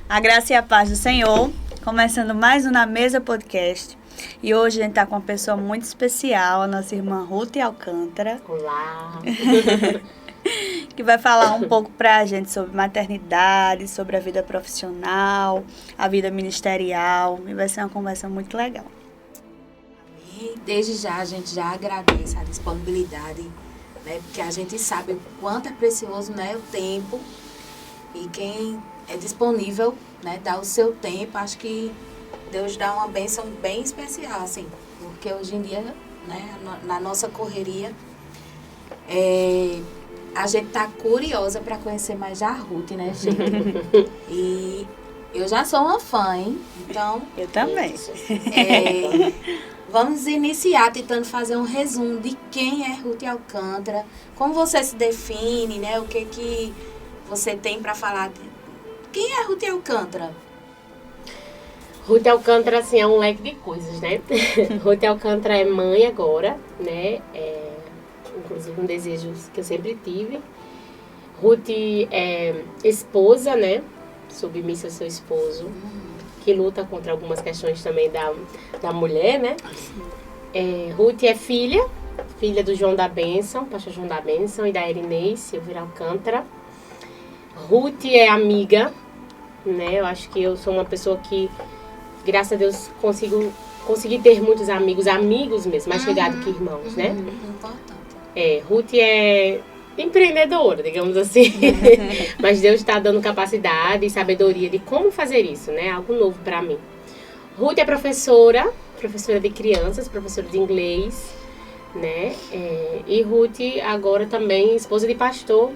A graça e a paz do Senhor, começando mais um Na Mesa Podcast. E hoje a gente está com uma pessoa muito especial, a nossa irmã Ruth Alcântara. Olá! Que vai falar um pouco para a gente sobre maternidade, sobre a vida profissional, a vida ministerial. E vai ser uma conversa muito legal. E desde já a gente já agradece a disponibilidade, né? Porque a gente sabe o quanto é precioso, né, o tempo. E quem é disponível, né, dá o seu tempo, acho que Deus dá uma bênção bem especial, assim. Porque hoje em dia, né, na nossa correria, a gente tá curiosa para conhecer mais a Ruth, né, gente? E eu já sou uma fã, hein? Então... Eu também. Vamos iniciar tentando fazer um resumo de quem é Ruth Alcântara, como você se define, né? O que você tem para falar. Quem é Ruth Alcântara? Ruth Alcântara, assim, é um leque de coisas, né? Ruth Alcântara é mãe agora, né? Inclusive um desejo que eu sempre tive. Ruth é esposa, né? Submissa ao seu esposo, que luta contra algumas questões também da mulher, né? Ruth é filha do João da Bênção, pastor João da Bênção, e da Erinei Silveira Alcântara. Ruth é amiga, né? Eu acho que eu sou uma pessoa que, graças a Deus, consegui ter muitos amigos mesmo, mais chegados que irmãos, né? Importante. Ruth é empreendedora, digamos assim. Mas Deus está dando capacidade e sabedoria de como fazer isso, né? Algo novo para mim. Ruth é professora de crianças, professora de inglês, né? E Ruth agora também esposa de pastor,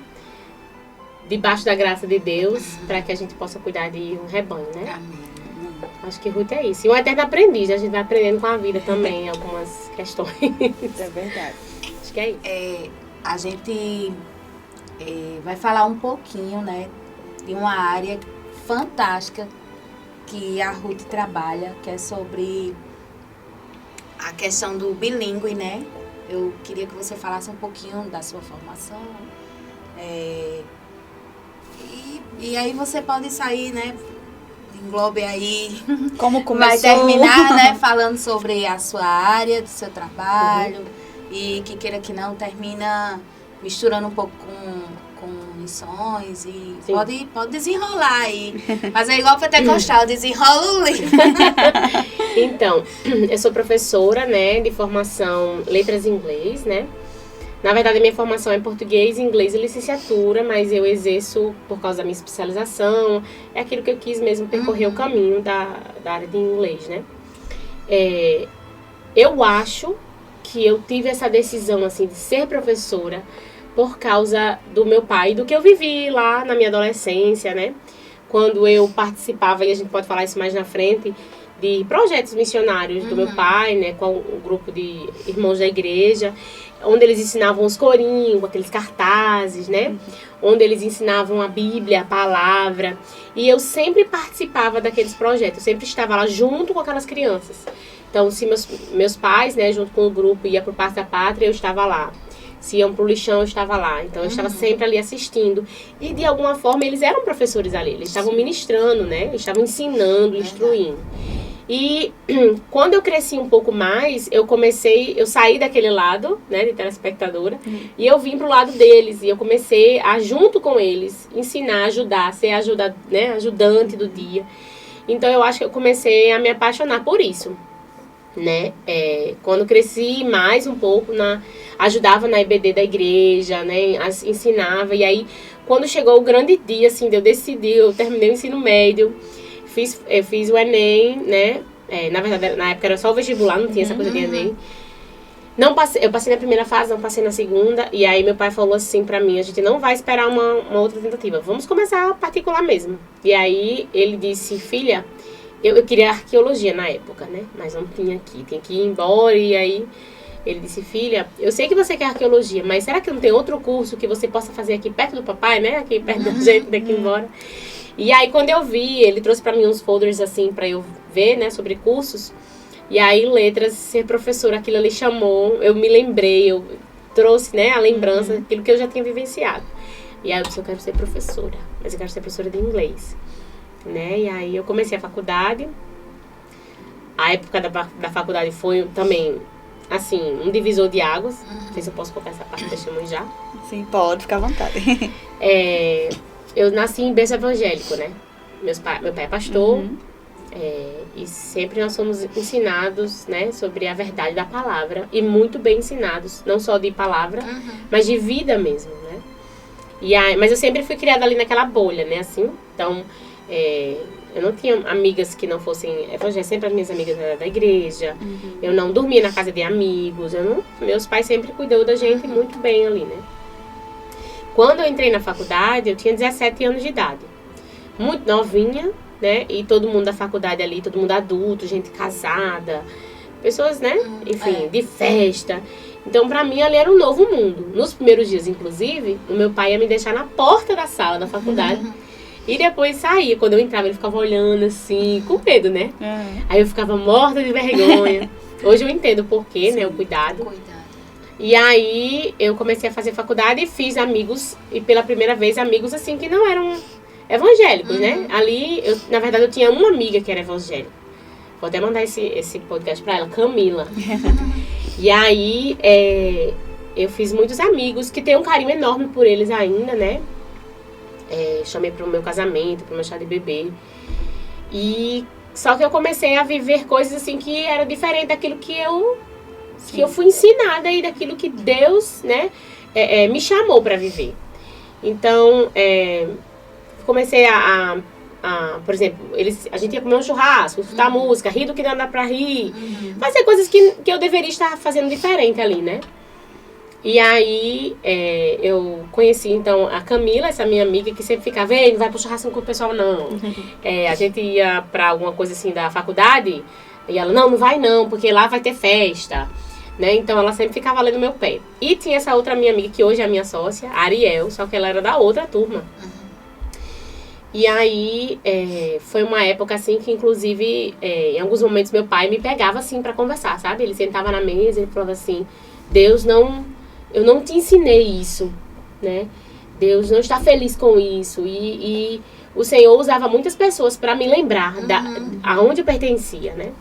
debaixo da graça de Deus, para que a gente possa cuidar de um rebanho, né? Amém. Acho que Ruth é isso. E um eterno aprendiz, a gente vai aprendendo com a vida também algumas questões. É verdade. Acho que é isso. A gente vai falar um pouquinho, né, de uma área fantástica que a Ruth trabalha, que é sobre a questão do bilíngue, né? Eu queria que você falasse um pouquinho da sua formação. E aí você pode sair, né, englobe aí, Como começou? vai terminar, né, falando sobre a sua área, do seu trabalho, e que queira que não, termina misturando um pouco com missões e pode desenrolar aí. Mas é igual pentecostal, desenrola o livro. Então, eu sou professora, né, de formação letras em inglês, né? Na verdade, a minha formação é em português, inglês e licenciatura, mas eu exerço por causa da minha especialização. É aquilo que eu quis mesmo percorrer o caminho da área de inglês, né? Eu acho que eu tive essa decisão, assim, de ser professora por causa do meu pai, do que eu vivi lá na minha adolescência, né? Quando eu participava, e a gente pode falar isso mais na frente, de projetos missionários do meu pai, né? Com um grupo de irmãos da igreja, onde eles ensinavam os corinhos, aqueles cartazes, né? Onde eles ensinavam a Bíblia, a palavra. E eu sempre participava daqueles projetos, eu sempre estava lá junto com aquelas crianças. Então, se meus pais, né, junto com o grupo, ia pro Parque da Pátria, eu estava lá. Se iam pro lixão, eu estava lá. Então, eu estava sempre ali assistindo. E, de alguma forma, eles eram professores ali. Eles estavam ministrando, né? Eles estavam ensinando, instruindo. E quando eu cresci um pouco mais, eu saí daquele lado, né, de telespectadora, e eu vim pro lado deles. E eu comecei a, junto com eles, ensinar, ajudar, ser ajudante do dia. Então, eu acho que eu comecei a me apaixonar por isso, né? Quando cresci mais um pouco, ajudava na EBD da igreja, né, ensinava. E aí, quando chegou o grande dia, assim, de eu decidir, eu terminei o ensino médio, eu fiz o Enem, né? Na verdade, na época era só o vestibular, não tinha essa coisa de Enem. Eu passei na primeira fase, não passei na segunda. E aí meu pai falou assim pra mim, a gente não vai esperar uma outra tentativa, vamos começar a particular mesmo. E aí ele disse, filha, eu queria arqueologia na época, né? Mas não tinha aqui, tinha que ir embora. E aí ele disse, filha, eu sei que você quer arqueologia, mas será que não tem outro curso que você possa fazer aqui perto do papai, né? Aqui perto da gente, daqui embora. E aí, quando eu vi, ele trouxe pra mim uns folders, assim, pra eu ver, né, sobre cursos. E aí, letras, ser professora, aquilo ali chamou, eu me lembrei, eu trouxe, né, a lembrança daquilo que eu já tinha vivenciado. E aí, eu disse, eu quero ser professora, mas eu quero ser professora de inglês. né? E aí eu comecei a faculdade. A época da faculdade foi também, assim, um divisor de águas. Não sei se eu posso colocar essa parte, deixamos já. Sim, pode, ficar à vontade. Eu nasci em berço evangélico, né? Meu pai é pastor. E sempre nós somos ensinados, né, sobre a verdade da palavra. E muito bem ensinados, não só de palavra, mas de vida mesmo, né? Mas eu sempre fui criada ali naquela bolha, né, assim. Então, eu não tinha amigas que não fossem evangélicas, sempre as minhas amigas eram da igreja. Eu não dormia na casa de amigos. Meus pais sempre cuidou da gente muito bem ali, né? Quando eu entrei na faculdade, eu tinha 17 anos de idade. Muito novinha, né? E todo mundo da faculdade ali, todo mundo adulto, gente casada. Pessoas, né? Enfim, de festa. Então, pra mim, ali era um novo mundo. Nos primeiros dias, inclusive, o meu pai ia me deixar na porta da sala da faculdade. E depois saía. Quando eu entrava, ele ficava olhando assim, com medo, né? Aí eu ficava morta de vergonha. Hoje eu entendo o porquê, né? O cuidado. E aí eu comecei a fazer faculdade e fiz amigos. E pela primeira vez, amigos assim que não eram evangélicos, né? Ali, na verdade, eu tinha uma amiga que era evangélica. Vou até mandar esse podcast pra ela, Camila. E aí eu fiz muitos amigos que tenho um carinho enorme por eles ainda, né? Chamei pro meu casamento, pro meu chá de bebê. Só que eu comecei a viver coisas assim que era diferente daquilo que eu fui ensinada e daquilo que Deus, né, me chamou para viver. Então, comecei por exemplo, a gente ia comer um churrasco, escutar música, rir do que não dá pra rir, fazer coisas que eu deveria estar fazendo diferente ali, né? E aí, eu conheci, então, a Camila, essa minha amiga, que sempre ficava, não vai pro churrasco com o pessoal, não. A gente ia pra alguma coisa, assim, da faculdade, e ela, não vai não, porque lá vai ter festa, né? Então, ela sempre ficava ali no meu pé. E tinha essa outra minha amiga, que hoje é a minha sócia, a Ariel, só que ela era da outra turma. E aí, foi uma época, assim, que, inclusive, em alguns momentos, meu pai me pegava, assim, pra conversar, sabe? Ele sentava na mesa e falava assim, eu não te ensinei isso, né? Deus não está feliz com isso. E o Senhor usava muitas pessoas para me lembrar aonde eu pertencia, né?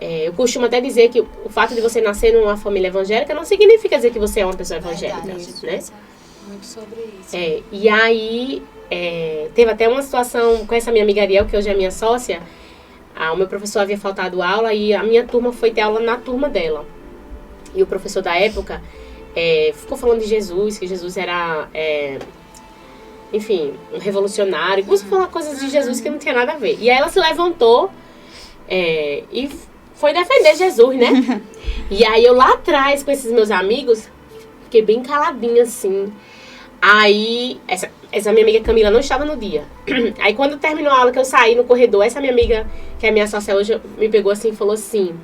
Eu costumo até dizer que o fato de você nascer numa família evangélica não significa dizer que você é uma pessoa evangélica, né? Muito sobre isso. E aí, teve até uma situação com essa minha amiga Ariel, que hoje é minha sócia. O meu professor havia faltado aula e a minha turma foi ter aula na turma dela. E o professor da época ficou falando de Jesus, que Jesus era, enfim, um revolucionário. Começou a falar coisas de Jesus que não tinha nada a ver. E aí ela se levantou e foi defender Jesus, né? E aí eu lá atrás, com esses meus amigos, fiquei bem caladinha, assim. Aí, essa minha amiga Camila não estava no dia. Aí quando terminou a aula, que eu saí no corredor, essa minha amiga, que é minha sócia hoje, me pegou assim e falou assim,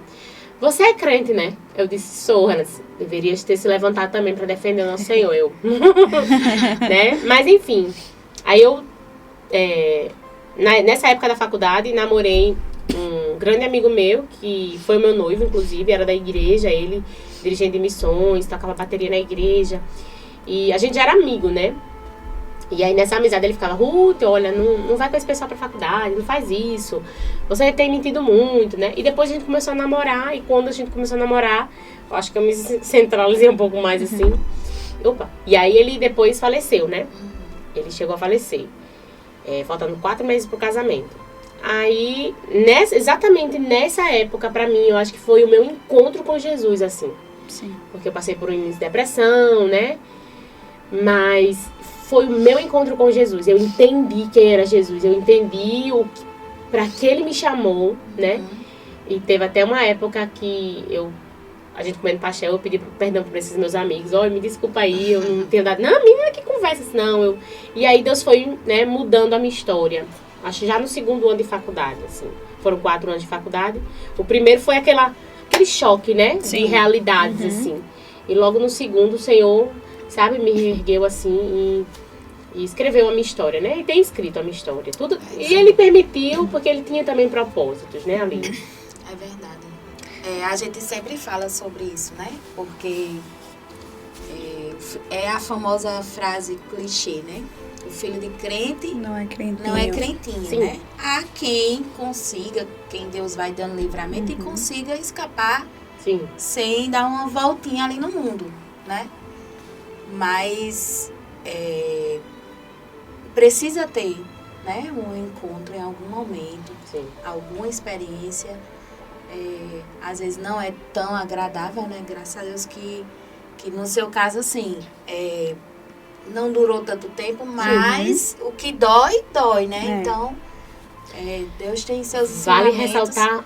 você é crente, né? Eu disse, sou, ela disse, deverias ter se levantado também para defender o nosso Senhor, né? Mas enfim, aí eu, nessa época da faculdade, namorei um grande amigo meu, que foi o meu noivo, inclusive, era da igreja, ele, dirigente de missões, tocava bateria na igreja, e a gente já era amigo, né? E aí nessa amizade ele ficava, Ruth, olha, não vai com esse pessoal pra faculdade, não faz isso, você tem mentido muito, né? E depois a gente começou a namorar, e quando a gente começou a namorar, eu acho que eu me centralizei um pouco mais assim. E aí ele depois faleceu, né? Ele chegou a falecer, faltando 4 meses pro casamento. Aí, exatamente nessa época, pra mim, eu acho que foi o meu encontro com Jesus, assim. Sim. Porque eu passei por um início de depressão, né? Mas foi o meu encontro com Jesus. Eu entendi quem era Jesus. Eu entendi para que ele me chamou, né? E teve até uma época que a gente comendo pastel, eu pedi perdão para esses meus amigos. Olha, me desculpa aí, eu não tenho dado... Não, menina, que conversa assim, não. E aí Deus foi, né, mudando a minha história. Acho que já no 2º ano de faculdade, assim. Foram 4 anos de faculdade. O primeiro foi aquele choque, né? Sim. De realidades, assim. E logo no 2º, o Senhor, sabe, me ergueu assim e escreveu a minha história, né? E tem escrito a minha história. Tudo. E ele permitiu, porque ele tinha também propósitos, né, ali. É verdade. A gente sempre fala sobre isso, né? Porque é a famosa frase clichê, né? o filho de crente Não é crentinho. não é crentinho, Sim. né? Há quem consiga, quem Deus vai dando livramento e consiga escapar Sim. sem dar uma voltinha ali no mundo, né? Mas precisa ter, né, um encontro em algum momento, Sim. alguma experiência. Às vezes não é tão agradável, né? Graças a Deus que no seu caso, assim, não durou tanto tempo, mas o que dói, dói, né? É. Então, Deus tem seus Vale ensinamentos. ressaltar,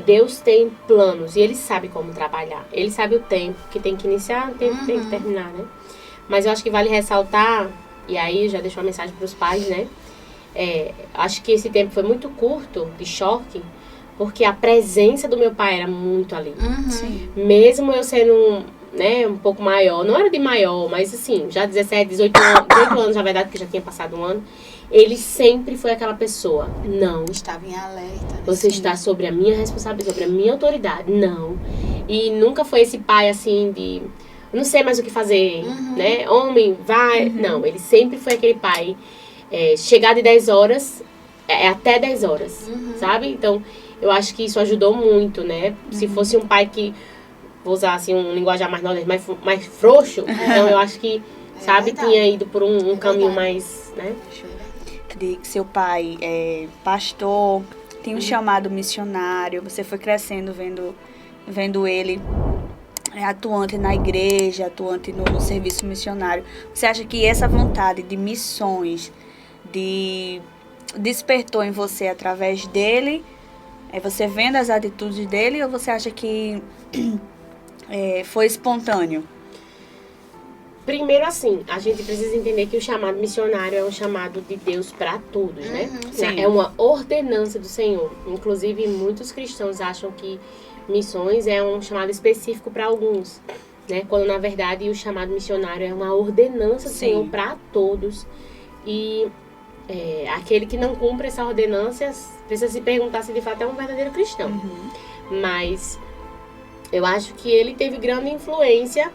Deus tem planos e Ele sabe como trabalhar. Ele sabe o tempo que tem que iniciar, o tempo que tem que terminar, né? Mas eu acho que vale ressaltar, e aí já deixo uma mensagem para os pais, né? Acho que esse tempo foi muito curto de choque, porque a presença do meu pai era muito ali. Sim. Mesmo eu sendo um pouco maior, não era de maior, mas assim, já 17, 18 anos, na verdade, que já tinha passado um ano, ele sempre foi aquela pessoa, não, Estava em alerta. Né? você está sobre a minha responsabilidade, sobre a minha autoridade, não. E nunca foi esse pai assim de, não sei mais o que fazer, né, homem, vai, não, ele sempre foi aquele pai, chegar de 10 horas, até 10 horas, sabe? Então, eu acho que isso ajudou muito, né? Se fosse um pai que, vou usar assim um linguajar mais nordestino, mais frouxo, então eu acho que, sabe, verdade. tinha ido por um caminho verdade. mais, né? De que seu pai é pastor, tem um chamado missionário, você foi crescendo vendo ele atuante na igreja, atuante no serviço missionário. Você acha que essa vontade de missões despertou em você através dele? Você vendo as atitudes dele, ou você acha que foi espontâneo? Primeiro, assim, a gente precisa entender que o chamado missionário é um chamado de Deus para todos, né? Sim. É uma ordenança do Senhor. Inclusive, muitos cristãos acham que missões é um chamado específico para alguns, né? Quando, na verdade, o chamado missionário é uma ordenança do Sim. Senhor para todos. E aquele que não cumpre essa ordenança precisa se perguntar se de fato é um verdadeiro cristão. Mas eu acho que ele teve grande influência,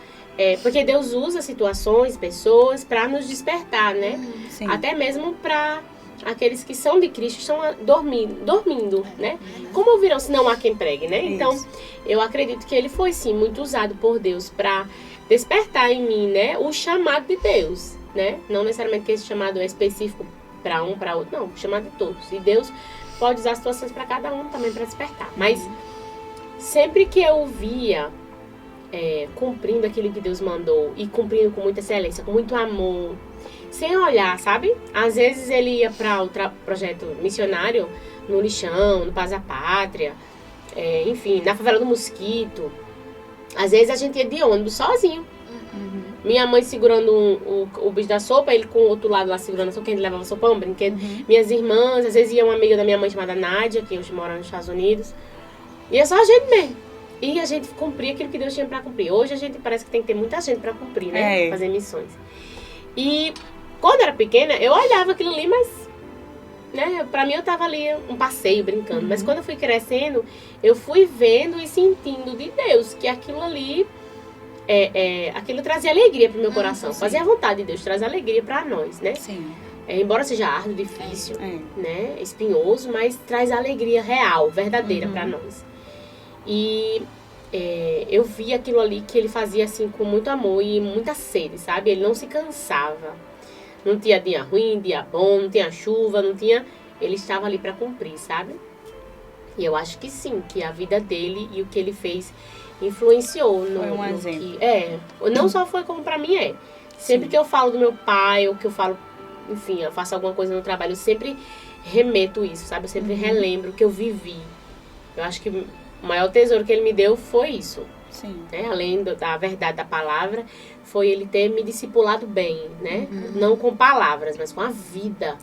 porque Deus usa situações, pessoas para nos despertar, né? Sim. Até mesmo para aqueles que são de Cristo, estão dormindo, né? Como ouvirão se não há quem pregue, né? Isso. Então, eu acredito que ele foi, sim, muito usado por Deus para despertar em mim, né? O chamado de Deus, né? Não necessariamente que esse chamado é específico para um, para outro, não, o chamado de todos. E Deus pode usar situações para cada um também para despertar. Mas sempre que eu via cumprindo aquilo que Deus mandou e cumprindo com muita excelência, com muito amor, sem olhar, sabe? Às vezes ele ia para o projeto missionário no Lixão, no Paz da Pátria, enfim, na Favela do Mosquito. Às vezes a gente ia de ônibus sozinho. Minha mãe segurando o bicho da sopa, ele com o outro lado lá segurando a sopa, que a gente levava sopa, um brinquedo. Minhas irmãs, às vezes ia uma amiga da minha mãe chamada Nádia, que hoje mora nos Estados Unidos. E é só a gente mesmo. E a gente cumpria aquilo que Deus tinha pra cumprir. Hoje a gente parece que tem que ter muita gente pra cumprir, né? Fazer missões. E quando eu era pequena, eu olhava aquilo ali, mas, né? Pra mim eu tava ali um passeio, brincando. Mas quando eu fui crescendo, eu fui vendo e sentindo de Deus que aquilo ali, aquilo trazia alegria pro meu coração. Sim. Fazia a vontade de Deus, traz alegria pra nós, né? Sim. Embora seja árduo, difícil, né? Espinhoso, mas traz alegria real, verdadeira pra nós. E eu vi aquilo ali que ele fazia assim com muito amor e muita sede, sabe? Ele não se cansava. Não tinha dia ruim, dia bom, não tinha chuva, não tinha... Ele estava ali para cumprir, sabe? E eu acho que sim, que a vida dele e o que ele fez influenciou no... Foi um exemplo. Não só foi como para mim Sempre que eu falo do meu pai, ou que eu falo, enfim, eu faço alguma coisa no trabalho, eu sempre remeto isso, sabe? Eu sempre relembro o que eu vivi. Eu acho que o maior tesouro que ele me deu foi isso. Sim. Né? Além da verdade da palavra, foi ele ter me discipulado bem, né? Não com palavras, mas com a vida,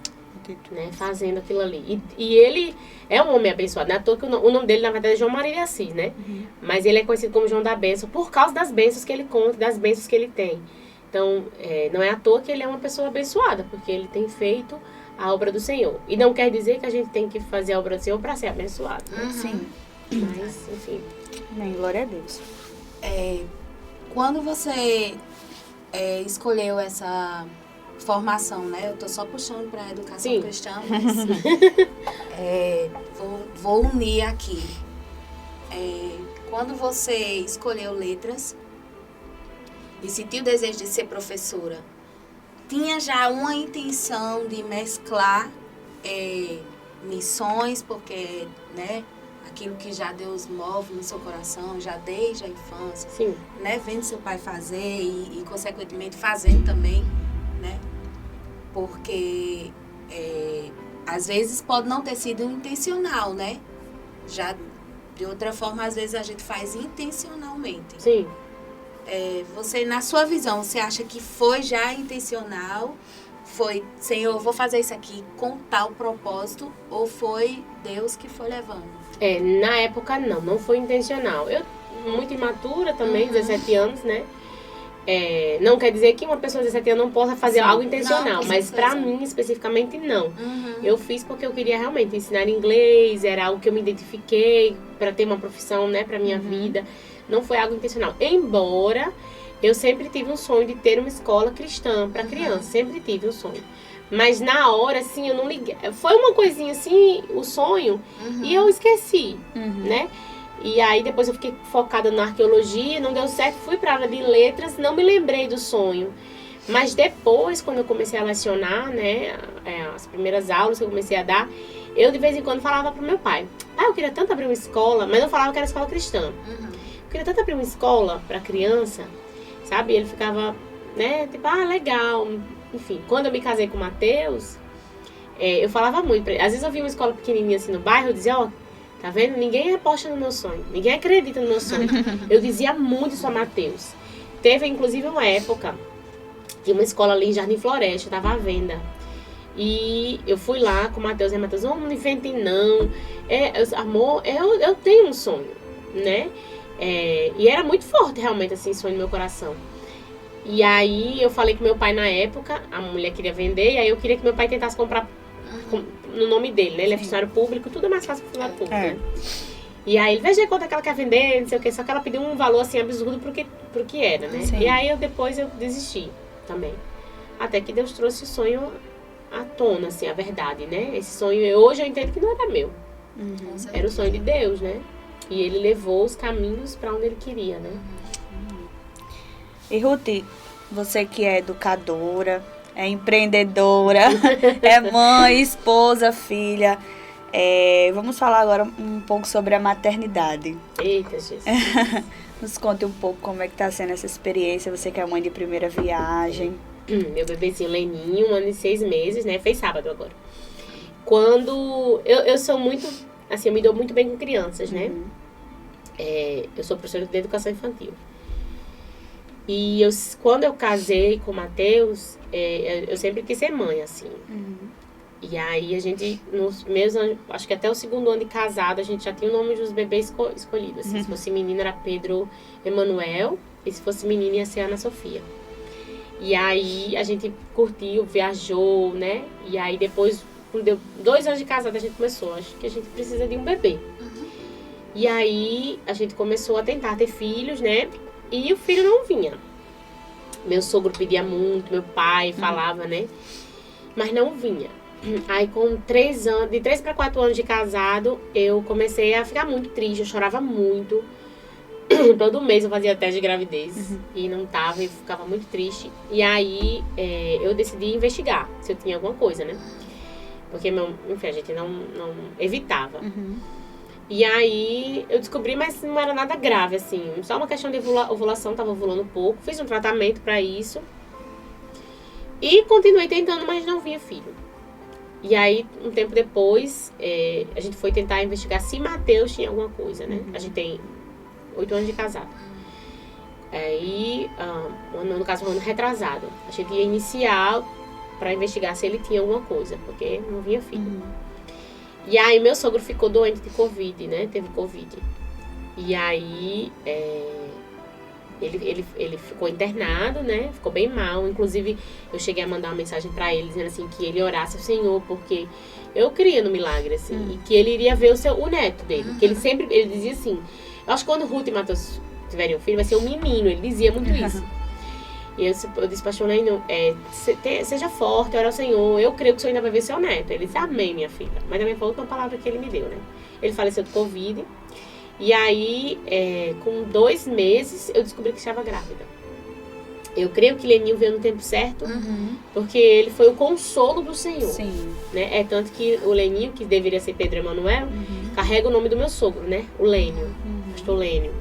né? Fazendo aquilo ali. E ele é um homem abençoado. Não é à toa que o nome dele, na verdade, é João Maria de Assis, né? Mas ele é conhecido como João da Bênção por causa das bênçãos que ele conta, das bênçãos que ele tem. Então, não é à toa que ele é uma pessoa abençoada, porque ele tem feito a obra do Senhor. E não quer dizer que a gente tem que fazer a obra do Senhor para ser abençoado. Né? Sim. Mas, enfim. Amém. Glória a Deus. Quando você escolheu essa formação, né? Eu tô só puxando para a educação Sim. cristã, mas vou unir aqui. Quando você escolheu letras e sentiu o desejo de ser professora, tinha já uma intenção de mesclar missões, porque, né, aquilo que já Deus move no seu coração, já desde a infância, Sim. né, vendo seu pai fazer e consequentemente fazendo também, né, porque às vezes pode não ter sido intencional, né, já de outra forma às vezes a gente faz intencionalmente. Sim. Você, na sua visão, você acha que foi já intencional? Foi, Senhor, eu vou fazer isso aqui com tal propósito? Ou foi Deus que foi levando? Na época, não foi intencional. Eu, muito imatura também, 17 anos, né? Não quer dizer que uma pessoa de 17 anos não possa fazer algo intencional, não, mas pra mim, especificamente, não. Uhum. Eu fiz porque eu queria realmente ensinar inglês, era algo que eu me identifiquei para ter uma profissão, né, pra minha vida. Não foi algo intencional. Embora eu sempre tive um sonho de ter uma escola cristã para criança, sempre tive um sonho. Mas na hora, assim, eu não liguei. Foi uma coisinha assim, o sonho, e eu esqueci, né? E aí depois eu fiquei focada na arqueologia, não deu certo, fui para a área de letras, não me lembrei do sonho. Mas depois, quando eu comecei a lecionar, né, as primeiras aulas que eu comecei a dar, eu de vez em quando falava pro meu pai: eu queria tanto abrir uma escola, mas eu falava que era escola cristã. Eu queria tanto abrir uma escola para criança, sabe? E ele ficava, né, tipo, legal. Enfim, quando eu me casei com o Matheus, eu falava muito pra ele. Às vezes eu via uma escola pequenininha assim no bairro, eu dizia: tá vendo? Ninguém aposta no meu sonho, ninguém acredita no meu sonho. Eu dizia muito isso a Matheus. Teve, inclusive, uma época que uma escola ali em Jardim Floresta estava à venda. E eu fui lá com o Matheus, e Matheus: não invente não. Amor, eu tenho um sonho, né? E era muito forte realmente assim, sonho no meu coração. E aí eu falei com meu pai na época, a mulher queria vender, e aí eu queria que meu pai tentasse comprar no nome dele, né? Ele é funcionário público, tudo é mais fácil que funcionário público, né? E aí ele: veja quanto é que ela quer vender, não sei o que, só que ela pediu um valor assim absurdo pro que era, né? Sim. E aí depois eu desisti também. Até que Deus trouxe o sonho à tona, assim, a verdade, né? Esse sonho, hoje eu entendo que não era meu. Era o sonho de Deus, né? E ele levou os caminhos para onde ele queria, né? E Ruth, você que é educadora, é empreendedora, é mãe, esposa, filha, vamos falar agora um pouco sobre a maternidade. Eita, Jesus. Nos conte um pouco como é que tá sendo essa experiência, você que é mãe de primeira viagem. Meu bebezinho Leninho, 1 ano e 6 meses, né? Fez sábado agora. Quando... Eu sou muito... Assim, eu me dou muito bem com crianças, né? Eu sou professora de educação infantil. E quando eu casei com o Matheus, eu sempre quis ser mãe, assim. E aí a gente, nos meus anos, acho que até o 2º ano de casado, a gente já tinha o nome dos bebês escolhidos. Assim. Se fosse menino era Pedro Emanuel, e se fosse menina ia ser Ana Sofia. E aí a gente curtiu, viajou, né? E aí depois, quando deu 2 anos de casado, a gente começou: acho que a gente precisa de um bebê. E aí a gente começou a tentar ter filhos, né? E o filho não vinha. Meu sogro pedia muito, meu pai falava, né? Mas não vinha. Aí com 3 anos, de 3 para 4 anos de casado, eu comecei a ficar muito triste, eu chorava muito. Todo mês eu fazia teste de gravidez e não tava, e ficava muito triste. E aí eu decidi investigar se eu tinha alguma coisa, né? Porque enfim, a gente não evitava. E aí eu descobri, mas não era nada grave, assim. Só uma questão de ovulação, tava ovulando pouco. Fiz um tratamento pra isso. E continuei tentando, mas não vinha filho. E aí, um tempo depois, a gente foi tentar investigar se Matheus tinha alguma coisa, né? A gente tem 8 anos de casado. Aí, no caso, um ano retrasado. A gente ia iniciar pra investigar se ele tinha alguma coisa, porque não vinha filho. E aí, meu sogro ficou doente de Covid, né? Teve Covid. E aí, ele ficou internado, né? Ficou bem mal. Inclusive, eu cheguei a mandar uma mensagem pra ele, dizendo assim, que ele orasse ao Senhor, porque eu cria no milagre, assim. E que ele iria ver o neto dele. Que ele dizia assim... Eu acho que quando Ruth e Matheus tiverem um filho, vai ser um menino. Ele dizia muito isso. E eu disse, pastor Lênio, seja forte, ora ao Senhor, eu creio que o Senhor ainda vai ver seu neto. Ele disse, amém, minha filha. Mas também foi a última palavra que ele me deu, né? Ele faleceu de Covid. E aí, com 2 meses, eu descobri que estava grávida. Eu creio que Leninho veio no tempo certo, porque ele foi o consolo do Senhor. Sim. Né? Tanto que o Leninho, que deveria ser Pedro Emanuel, carrega o nome do meu sogro, né? O Lênio, pastor Lênio.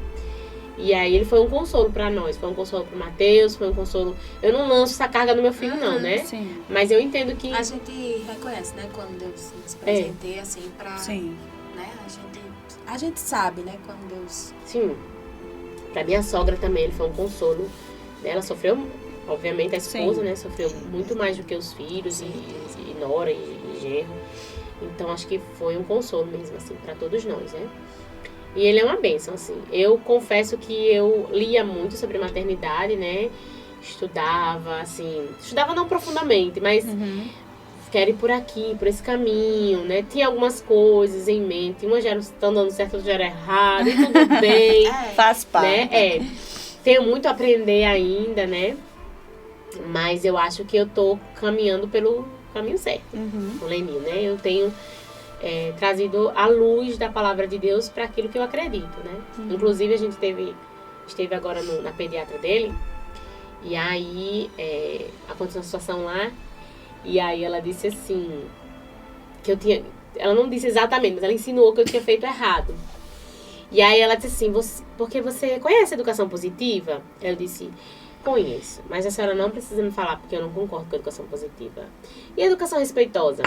E aí ele foi um consolo para nós, foi um consolo pro Mateus, foi um consolo... Eu não lanço essa carga no meu filho, não, né? Sim. Mas eu entendo que... A gente reconhece, né? Quando Deus nos presenteia, assim, pra... Sim. Né? A gente sabe, né? Quando Deus... Sim. Pra minha sogra também, ele foi um consolo. Ela sofreu, obviamente, a esposa, né? Sofreu muito mais do que os filhos e nora e genro. Então, acho que foi um consolo mesmo, assim, pra todos nós, né? E ele é uma bênção, assim. Eu confesso que eu lia muito sobre maternidade, né? Estudava, assim... Estudava não profundamente, mas... Quero ir por aqui, por esse caminho, né? Tinha algumas coisas em mente. Umas já estão dando certo, outras já eram errado. E tudo bem. Faz parte. Né? Tenho muito a aprender ainda, né? Mas eu acho que eu tô caminhando pelo caminho certo. Com o Leninho, né? Eu tenho... trazido a luz da palavra de Deus para aquilo que eu acredito, né? Inclusive, a gente esteve agora na pediatra dele, e aí aconteceu uma situação lá, e aí ela disse assim, ela não disse exatamente, mas ela insinuou que eu tinha feito errado. E aí ela disse assim, porque você conhece a educação positiva? Eu disse, conheço, mas a senhora não precisa me falar, porque eu não concordo com a educação positiva. E a educação respeitosa?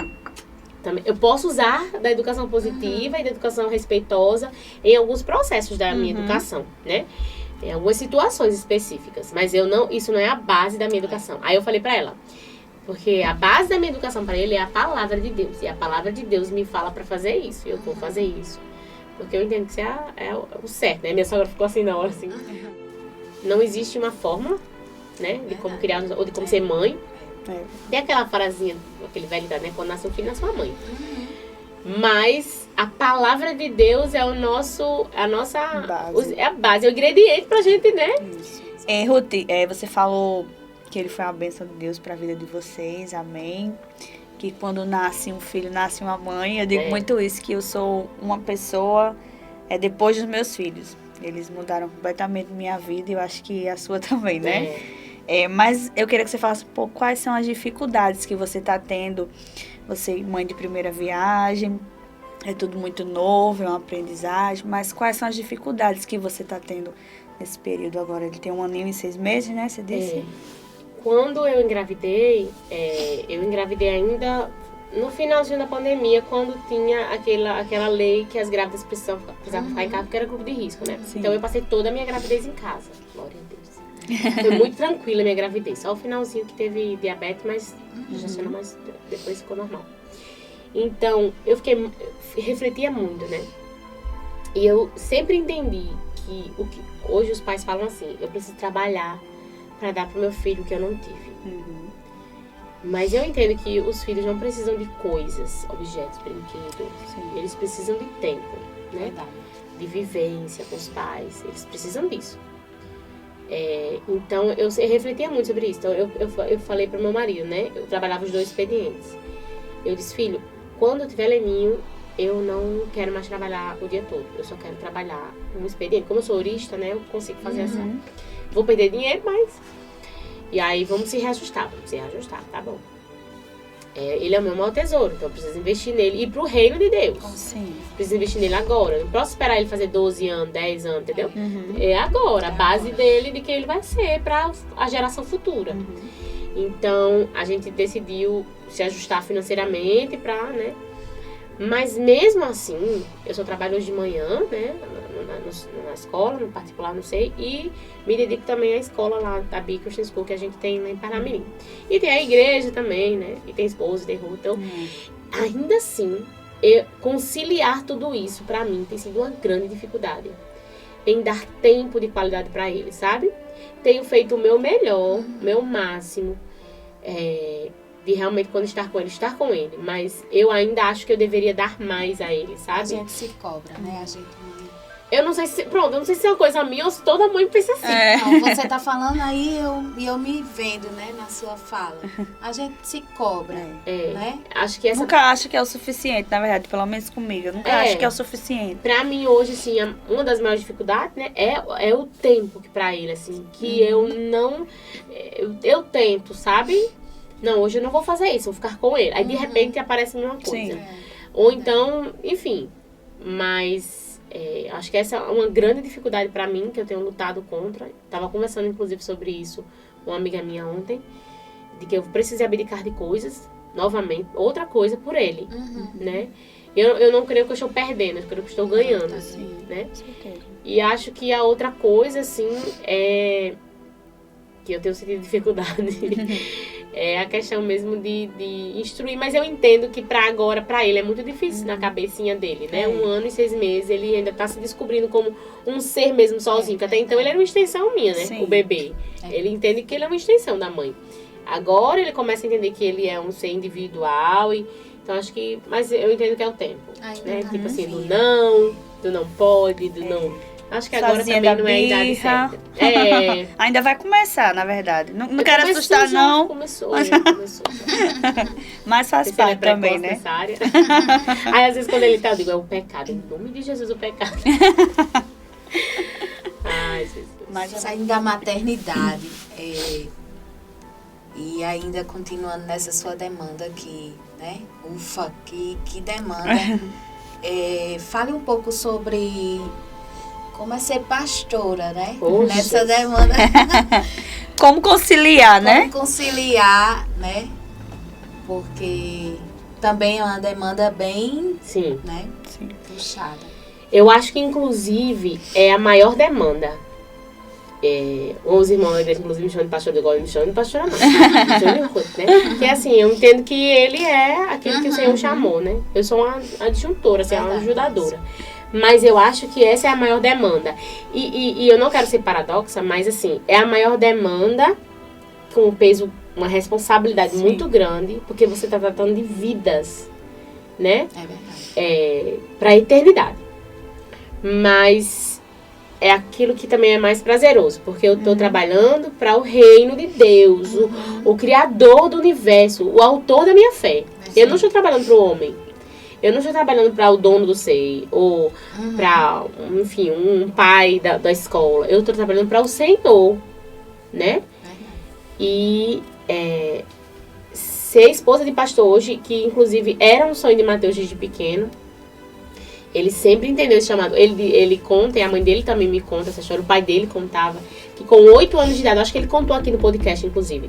Também, eu posso usar da educação positiva e da educação respeitosa em alguns processos da minha educação, né? Em algumas situações específicas, mas isso não é a base da minha educação. Aí eu falei pra ela, porque a base da minha educação para ele é a palavra de Deus, e a palavra de Deus me fala pra fazer isso, e eu vou fazer isso, porque eu entendo que isso é o certo, né? Minha sogra ficou assim na hora, assim. Não existe uma fórmula, né? De como criar, ou de como ser mãe. Tem aquela frasinha, aquele velho ditado, né? Quando nasce um filho, nasce uma mãe. Mas a palavra de Deus é a nossa base. É a base, é o ingrediente pra gente, né? Isso. Ruth, você falou que ele foi uma bênção de Deus pra vida de vocês, amém. Que quando nasce um filho, nasce uma mãe. Eu digo muito isso, que eu sou uma pessoa depois dos meus filhos. Eles mudaram completamente minha vida e eu acho que a sua também, né? Mas eu queria que você falasse um pouco quais são as dificuldades que você está tendo. Você, mãe de primeira viagem, é tudo muito novo, é uma aprendizagem, mas quais são as dificuldades que você está tendo nesse período agora? Ele tem 1 aninho e 6 meses, né? Você disse? Quando eu engravidei ainda no finalzinho da pandemia, quando tinha aquela lei que as grávidas precisavam ficar em casa, porque era grupo de risco, né? Sim. Então eu passei toda a minha gravidez em casa. Glória a Deus. Foi muito tranquila a minha gravidez. Só o finalzinho que teve diabetes, mas gestionou, mas depois ficou normal. Então, eu refletia muito, né? E eu sempre entendi que hoje os pais falam assim, eu preciso trabalhar para dar pro meu filho o que eu não tive. Mas eu entendo que os filhos não precisam de coisas, objetos, brinquedos. Sim. Eles precisam de tempo, né? Verdade. De vivência com os pais. Eles precisam disso. Então, eu refletia muito sobre isso. Então, eu falei pro meu marido, né? Eu trabalhava os 2 expedientes. Eu disse, filho, quando eu tiver Leninho, eu não quero mais trabalhar o dia todo. Eu só quero trabalhar um expediente. Como eu sou horista, né? Eu consigo fazer assim. Vou perder dinheiro, mas... E aí, vamos se reajustar, tá bom. Ele é o meu maior tesouro, então eu preciso investir nele. E pro reino de Deus. Sim. Preciso investir nele agora. Não posso esperar ele fazer 12 anos, 10 anos, entendeu? É agora, a base dele, de quem ele vai ser para a geração futura. Então, a gente decidiu se ajustar financeiramente para, né? Mas mesmo assim, eu só trabalho hoje de manhã, né? Na escola, no particular, não sei. E me dedico também à escola lá da Big Christian School que a gente tem lá em Paramirim. E tem a igreja também, né? E tem esposa, tem rua. Então, ainda assim, conciliar tudo isso, pra mim, tem sido uma grande dificuldade. Em dar tempo de qualidade pra ele, sabe? Tenho feito o meu melhor, meu máximo. De realmente, quando estar com ele. Mas eu ainda acho que eu deveria dar mais a ele, sabe? A gente se cobra, né? A gente Eu não sei se é uma coisa minha ou se toda mãe pensa assim. Não, você tá falando aí e eu me vendo, né, na sua fala. A gente se cobra, né? Acho que essa... Nunca acho que é o suficiente, na verdade, pelo menos comigo. Eu nunca acho que é o suficiente. Pra mim, hoje, assim, uma das maiores dificuldades, né, é o tempo que pra ele, assim, que eu não... Eu tento, sabe? Não, hoje eu não vou fazer isso, vou ficar com ele. Aí, de repente, aparece a mesma coisa. Sim. Ou então, enfim. Mas... acho que essa é uma grande dificuldade pra mim, que eu tenho lutado contra. Tava conversando, inclusive, sobre isso com uma amiga minha ontem, de que eu precisei abdicar de coisas, novamente, outra coisa por ele, né? Eu não creio que eu estou perdendo, eu creio que eu estou ganhando, Sim, né? com certeza. E acho que a outra coisa, assim, que eu tenho sentido dificuldade, é a questão mesmo de instruir. Mas eu entendo que pra ele é muito difícil na cabecinha dele, né? 1 ano e 6 meses, ele ainda tá se descobrindo como um ser mesmo sozinho. Porque até então ele era uma extensão minha, né? Sim. O bebê. Ele entende que ele é uma extensão da mãe. Agora ele começa a entender que ele é um ser individual. Então acho que... Mas eu entendo que é o tempo. Né? Tipo assim, do não pode, do não... Acho que agora Sozinha também da não é a idade birra. certa. Ainda vai começar, na verdade. Não quero assustar, já não. Começou. Mas faz Ele é parte também, né? nessa área. Aí, às vezes, quando ele tá, eu digo, é o pecado. Em nome de Jesus, o pecado. Ai, Jesus. Mas Saindo da maternidade e ainda continuando nessa sua demanda aqui, né? Ufa, que demanda. Fale um pouco sobre como é ser pastora, né? Poxa. Nessa demanda. como conciliar, né? Como conciliar, né? Porque também é uma demanda bem, Sim. né? Sim. Puxada. Eu acho que, inclusive, é a maior demanda. Os irmãos da igreja, inclusive, me chamam de pastor, eu gosto de me chamar de pastora, não. Me chamam de outro, né? Porque, assim, eu entendo que ele é aquele que o Senhor chamou, né? Eu sou uma adjuntora, assim, uma ajudadora. Mas eu acho que essa é a maior demanda. E eu não quero ser paradoxa, mas, assim, é a maior demanda com um peso, uma responsabilidade muito grande, porque você está tratando de vidas, né? É verdade. Para a eternidade. Mas é aquilo que também é mais prazeroso, porque eu estou trabalhando para o reino de Deus, o Criador do universo, o autor da minha fé. Eu não estou trabalhando para o homem. Eu não estou trabalhando para o dono do SEI, ou para, enfim, um pai da escola. Eu estou trabalhando para o Senhor, né? E ser esposa de pastor hoje, que inclusive era um sonho de Mateus desde pequeno, ele sempre entendeu esse chamado. Ele conta, e a mãe dele também me conta essa história, o pai dele contava, que com 8 anos de idade, acho que ele contou aqui no podcast, inclusive,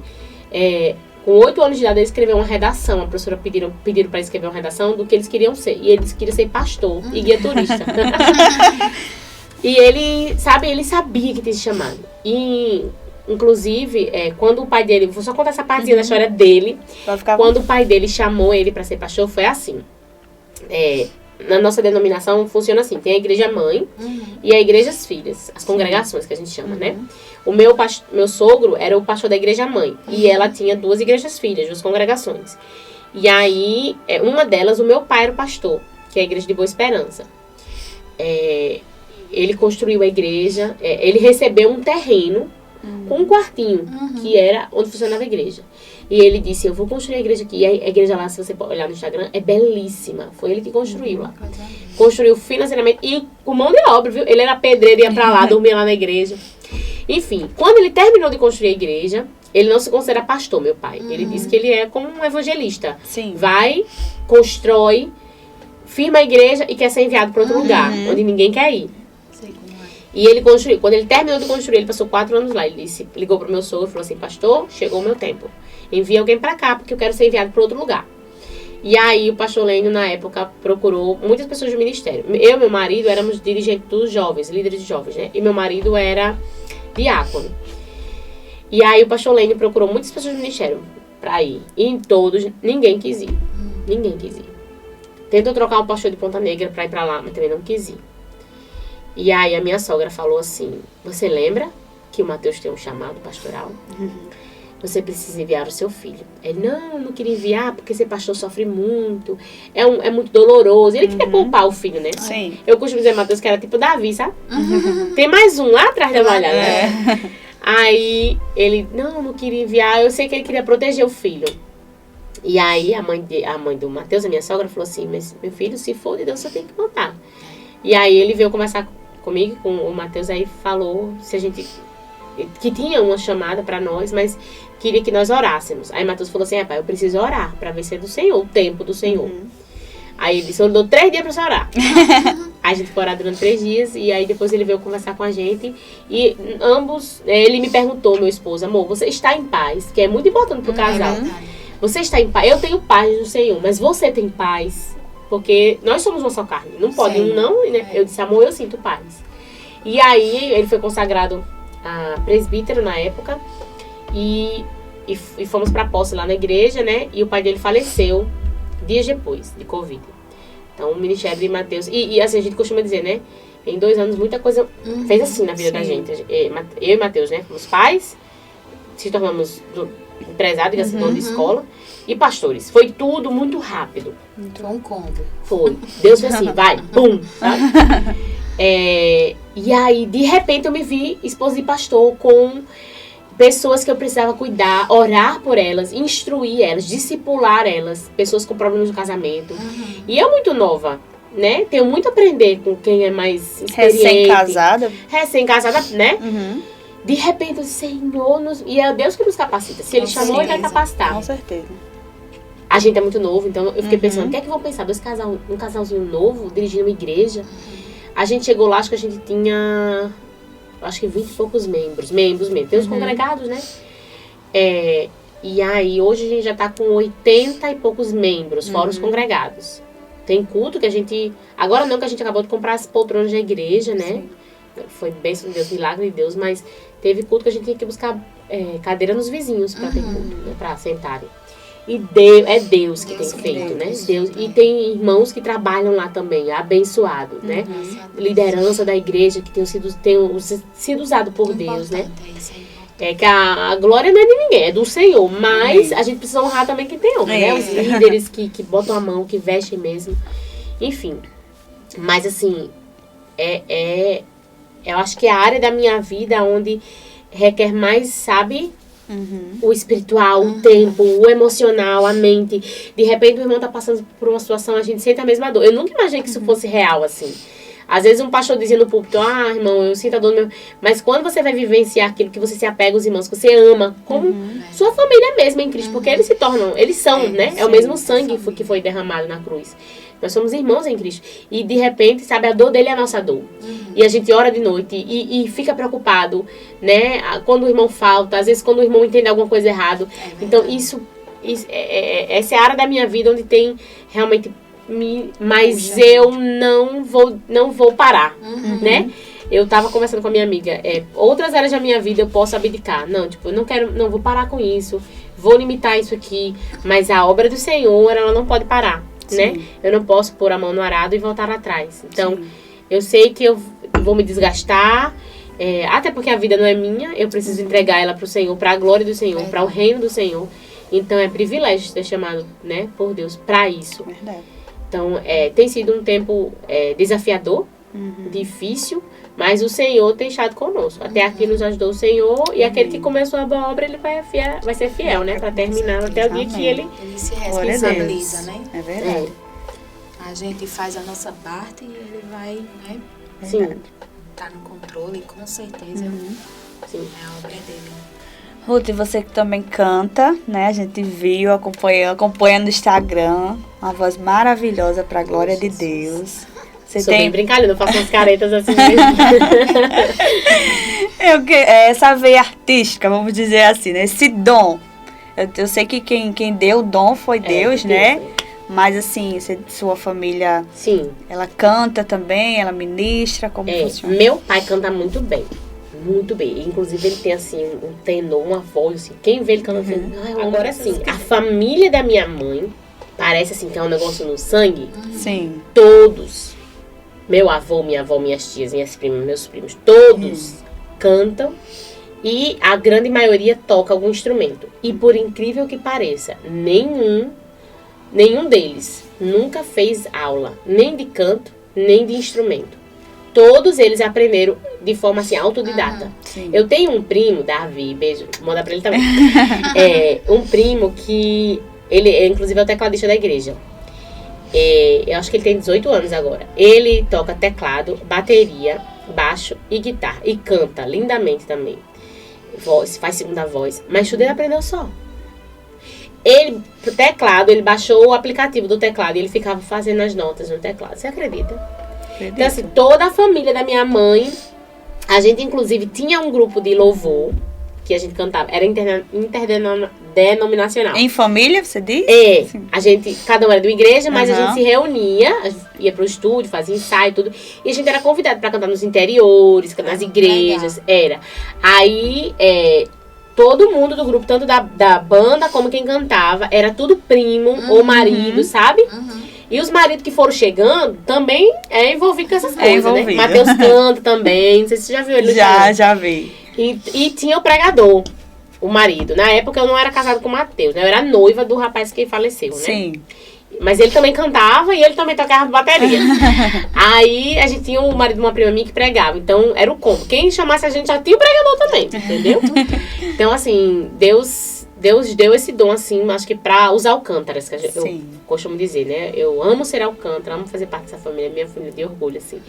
com 8 anos de idade ele escreveu uma redação, a professora pediram para ele escrever uma redação do que eles queriam ser, e ele queria ser pastor e guia turista. E ele sabia que tinha esse chamado. E, inclusive, quando o pai dele, vou só contar essa partezinha da história dele, quando o pai dele chamou ele para ser pastor, foi assim. Na nossa denominação funciona assim, tem a igreja mãe e a igrejas filhas, as congregações que a gente chama, né? O meu sogro era o pastor da igreja mãe e ela tinha 2 igrejas filhas, 2 congregações. E aí, uma delas, o meu pai era o pastor, que é a igreja de Boa Esperança. Ele construiu a igreja, ele recebeu um terreno com um quartinho, que era onde funcionava a igreja. E ele disse, eu vou construir a igreja aqui. E a igreja lá, se você olhar no Instagram, é belíssima. Foi ele que construiu lá. Construiu financeiramente e com mão de obra, viu? Ele era pedreiro, ia pra lá, dormia lá na igreja. Enfim, quando ele terminou de construir a igreja, ele não se considera pastor, meu pai. Ele disse que ele é como um evangelista. Sim. Vai, constrói, firma a igreja e quer ser enviado para outro lugar, onde ninguém quer ir. E ele construiu. Quando ele terminou de construir, ele passou 4 anos lá. Ele ligou pro meu sogro e falou assim, pastor, chegou o meu tempo. Envia alguém pra cá, porque eu quero ser enviado para outro lugar. E aí o pastor Lênio, na época, procurou muitas pessoas do ministério. Eu e meu marido éramos dirigentes dos jovens, líderes de jovens, né? E meu marido era diácono. E aí o pastor Lênio procurou muitas pessoas do ministério pra ir. E em todos, ninguém quis ir. Ninguém quis ir. Tentou trocar o pastor de Ponta Negra pra ir pra lá, mas também não quis ir. E aí a minha sogra falou assim, você lembra que o Mateus tem um chamado pastoral? você precisa enviar o seu filho. Ele, não queria enviar porque ser pastor sofre muito, é muito doloroso. Ele queria poupar o filho, né? Sim. Eu costumo dizer, Matheus, que era tipo Davi, sabe? Tem mais um lá atrás da malhada. Aí ele, não queria enviar, eu sei que ele queria proteger o filho. E aí a mãe do Matheus, a minha sogra, falou assim, mas meu filho, se for de Deus, você tem que contar. E aí ele veio conversar comigo, com o Matheus, aí falou se a gente... que tinha uma chamada pra nós, mas queria que nós orássemos. Aí Matheus falou assim, rapaz, eu preciso orar pra ver se é do Senhor, o tempo do Senhor. Aí ele disse, eu dou 3 dias pra você orar. Aí a gente foi orar durante 3 dias, e aí depois ele veio conversar com a gente, e ambos, ele me perguntou, meu esposo, amor, você está em paz? Que é muito importante pro casal. Você está em paz? Eu tenho paz no Senhor, mas você tem paz? Porque nós somos uma só carne, não pode um não, né? Eu disse, amor, eu sinto paz. E aí ele foi consagrado a presbítero na época, e fomos pra posse lá na igreja, né? E o pai dele faleceu dias depois de Covid. Então o ministério de Matheus, e assim a gente costuma dizer, né? Em 2 anos muita coisa fez assim na vida da gente. Eu e Matheus, né? Fomos pais, se tornamos empresários, assim, dono de escola e pastores. Foi tudo muito rápido. Foi um combo. Foi. Deus foi assim, vai, bum, sabe? E aí, de repente, eu me vi esposa de pastor com pessoas que eu precisava cuidar, orar por elas, instruir elas, discipular elas, pessoas com problemas no casamento. E eu muito nova, né? Tenho muito a aprender com quem é mais experiente. Recém-casada, né? De repente, eu disse, Senhor, e é Deus que nos capacita. Se Ele chamou, Ele vai capacitar. Com certeza. A gente é muito novo, então eu fiquei pensando, o que é que vão pensar? Um casalzinho novo, dirigindo uma igreja. A gente chegou lá, acho que a gente tinha, 20 e poucos membros mesmo. Tem os congregados, né? E aí, hoje a gente já tá com 80 e poucos membros, fora os congregados. Tem culto que a gente, agora não, que a gente acabou de comprar as poltronas da igreja, né? Sim. Foi bênção de Deus, milagre de Deus, mas teve culto que a gente tinha que buscar cadeira nos vizinhos para ter culto, né? Pra sentarem. E Deus que tem feito, né? Deus. E tem irmãos que trabalham lá também, abençoados, né? Liderança da igreja que tem sido usado por Deus, né? Que a glória não é de ninguém, é do Senhor. Mas a gente precisa honrar também quem tem honra, né? Os líderes que botam a mão, que vestem mesmo. Enfim. Mas assim, eu acho que é a área da minha vida onde requer mais, sabe... O espiritual, o tempo, o emocional, a mente. De repente o irmão tá passando por uma situação, a gente sente a mesma dor. Eu nunca imaginei que isso fosse real, assim. Às vezes um pastor dizia no púlpito, irmão, eu sinto a dor do meu... Mas quando você vai vivenciar aquilo que você se apega aos irmãos, que você ama, como sua família mesmo em Cristo, porque eles são, né? É o mesmo sangue que foi derramado na cruz. Nós somos irmãos em Cristo. E de repente, sabe, a dor dele é a nossa dor. E a gente ora de noite e fica preocupado, né? Quando o irmão falta, às vezes quando o irmão entende alguma coisa errada. Então, essa é a área da minha vida onde tem realmente... Mas eu não vou parar, né? Eu tava conversando com a minha amiga. Outras áreas da minha vida eu posso abdicar. Não, tipo, não vou parar com isso. Vou limitar isso aqui. Mas a obra do Senhor, ela não pode parar. Né? Eu não posso pôr a mão no arado e voltar atrás. Então, eu sei que eu vou me desgastar, até porque a vida não é minha, eu preciso entregar ela para o Senhor, para a glória do Senhor, para o reino do Senhor. Então, é privilégio ser chamado, né, por Deus para isso. Verdade. Então, tem sido um tempo desafiador, difícil, mas o Senhor tem estado conosco. Até aqui nos ajudou o Senhor, e aquele que começou a boa obra, ele vai ser fiel, né? Para terminar até o dia que ele se responsabiliza, né? É verdade. A gente faz a nossa parte e ele vai, né? Sim. Tá no controle, com certeza. Sim. É a obra dele. Ruth, você que também canta, né? A gente viu, acompanha no Instagram. Uma voz maravilhosa para a glória de Deus. Você Sou bem brincalhona, eu faço umas caretas assim mesmo. Essa veia artística, vamos dizer assim, né? Esse dom. Eu sei que quem deu o dom foi Deus, né? Deus, Mas assim, sua família, sim, ela canta também, ela ministra, como funciona? Meu pai canta muito bem. Muito bem. Inclusive, ele tem, assim, um tenor, uma voz, assim. Quem vê ele cantando, agora assim, a família da minha mãe, parece, assim, que é um negócio no sangue. Sim. Todos, meu avô, minha avó, minhas tias, minhas primas, meus primos, todos cantam. E a grande maioria toca algum instrumento. E por incrível que pareça, nenhum deles nunca fez aula, nem de canto, nem de instrumento. Todos eles aprenderam de forma assim, autodidata. Eu tenho um primo, Davi, beijo, vou mandar pra ele também. Um primo que, ele inclusive é o tecladista da igreja. Eu acho que ele tem 18 anos agora. Ele toca teclado, bateria, baixo e guitarra. E canta lindamente também. Faz segunda voz. Mas tudo ele aprendeu só. Ele baixou o aplicativo do teclado e ele ficava fazendo as notas no teclado. Você acredita? Então, assim, toda a família da minha mãe, a gente, inclusive, tinha um grupo de louvor que a gente cantava. Era interdenominacional. Em família, você diz? Sim. A gente, cada um era de uma igreja, mas a gente se reunia, ia pro estúdio, fazia ensaio e tudo. E a gente era convidado para cantar nos interiores, nas igrejas. Legal. Aí, todo mundo do grupo, tanto da banda como quem cantava, era tudo primo ou marido, sabe? E os maridos que foram chegando também envolvidos com essas coisas, né? Mateus canta também, não sei se você já viu ele. Já vi. E tinha o pregador, o marido. Na época eu não era casada com o Mateus, né? Eu era noiva do rapaz que faleceu, né? Sim. Mas ele também cantava e ele também tocava bateria. Aí a gente tinha o marido de uma prima minha que pregava. Então era o combo. Quem chamasse a gente já tinha o pregador também, entendeu? Então assim, Deus deu esse dom, assim, acho que pra usar alcântaras, que eu costumo dizer, né? Eu amo ser alcântara, amo fazer parte dessa família, minha família de orgulho, assim.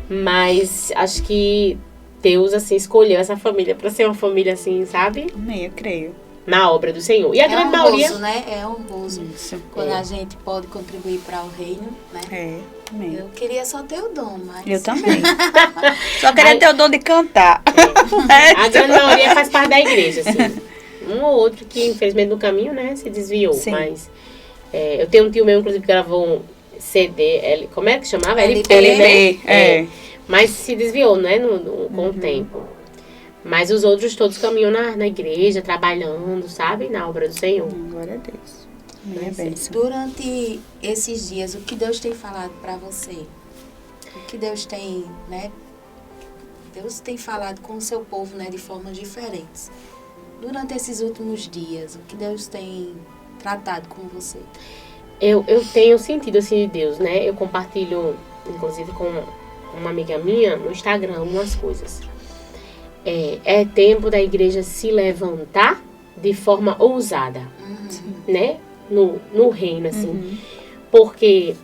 Mas acho que Deus, assim, escolheu essa família pra ser uma família, assim, sabe? Amém, eu creio. Na obra do Senhor. E a grande maioria... né? É honroso, quando a gente pode contribuir para o reino, né? Amém. Eu queria só ter o dom, mas... Eu também. Só queria ter o dom de cantar. A grande maioria faz parte da igreja, assim. Um ou outro que, infelizmente, no caminho, né, se desviou. Sim. Mas eu tenho um tio meu, inclusive, que gravou um CD, como é que chamava? LP, né? Mas se desviou, né, com o tempo. Mas os outros todos caminham na igreja, trabalhando, sabe? Na obra do Senhor. Glória a Deus. Durante esses dias, o que Deus tem falado para você? O que Deus tem, né? Deus tem falado com o seu povo, né, de formas diferentes. Durante esses últimos dias, o que Deus tem tratado com você? Eu tenho sentido, assim, de Deus, né? Eu compartilho, inclusive, com uma amiga minha no Instagram, algumas coisas. É tempo da igreja se levantar de forma ousada, né? No reino, assim. Porque